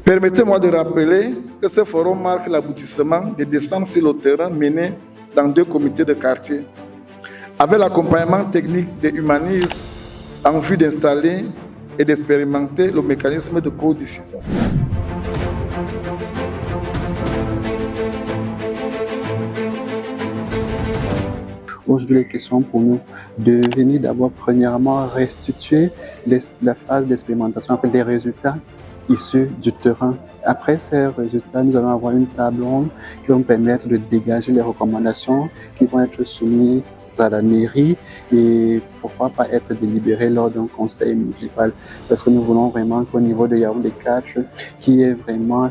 Permettez-moi de rappeler que ce forum marque l'aboutissement des descentes sur le terrain menées dans 2 comités de quartier, avec l'accompagnement technique des humanistes en vue d'installer et d'expérimenter le mécanisme de codécision. Aujourd'hui, les questions pour nous de venir d'abord, premièrement, restituer la phase d'expérimentation, en fait, des résultats issus du terrain. Après ces résultats, nous allons avoir une table ronde qui va nous permettre de dégager les recommandations qui vont être soumises à la mairie et pourquoi pas être délibérées lors d'un conseil municipal, parce que nous voulons vraiment qu'au niveau de Yaoundé 4, qui est vraiment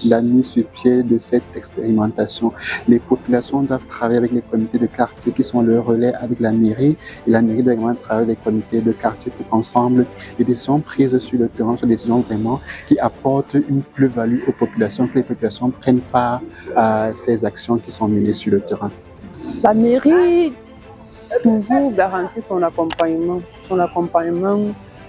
la mise sur pied de cette expérimentation. Les populations doivent travailler avec les comités de quartier qui sont le relais avec la mairie, et la mairie doit également travailler avec les comités de quartier pour qu'ensemble les décisions prises sur le terrain sont des décisions vraiment qui apportent une plus-value aux populations, que les populations prennent part à ces actions qui sont menées sur le terrain. La mairie toujours garantit son accompagnement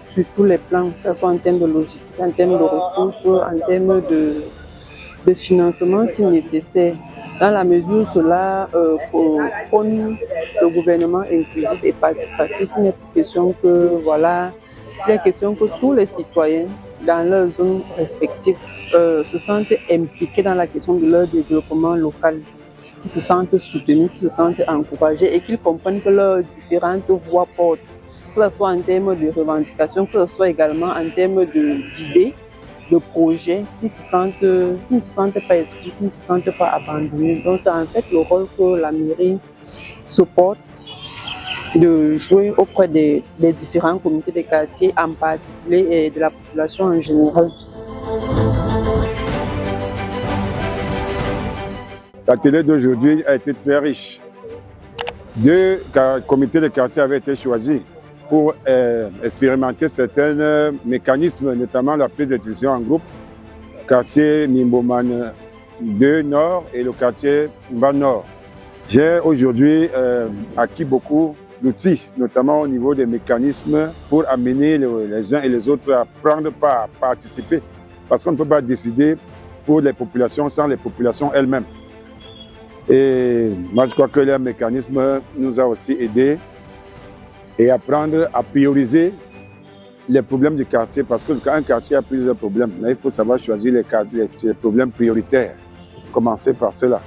sur tous les plans, que ce soit en termes de logistique, en termes de ressources, en termes de financement si nécessaire. Dans la mesure où cela prône le gouvernement inclusif et participatif, il n'est question que il est question que tous les citoyens dans leurs zones respectives se sentent impliqués dans la question de leur développement local, qui se sentent soutenus, qui se sentent encouragés et qu'ils comprennent que leurs différentes voix portent, que ce soit en termes de revendications, que ce soit également en termes d'idées, de projets, qui ne se sentent pas exclus, qui ne se sentent pas abandonnés. Donc c'est en fait le rôle que la mairie se porte de jouer auprès des différents comités de quartier en particulier et de la population en général. L'atelier d'aujourd'hui a été très riche. 2 comités de quartier avaient été choisis pour expérimenter certains mécanismes, notamment la prise de décision en groupe. Quartier Nimboman 2 Nord et le quartier Mba Nord. J'ai aujourd'hui acquis beaucoup d'outils, notamment au niveau des mécanismes pour amener les uns et les autres à prendre part, à participer. Parce qu'on ne peut pas décider pour les populations sans les populations elles-mêmes. Et moi, je crois que le mécanisme nous a aussi aidés et apprendre à prioriser les problèmes du quartier, parce qu'un quartier a plusieurs problèmes. Là, il faut savoir choisir les problèmes prioritaires. Commencer par cela.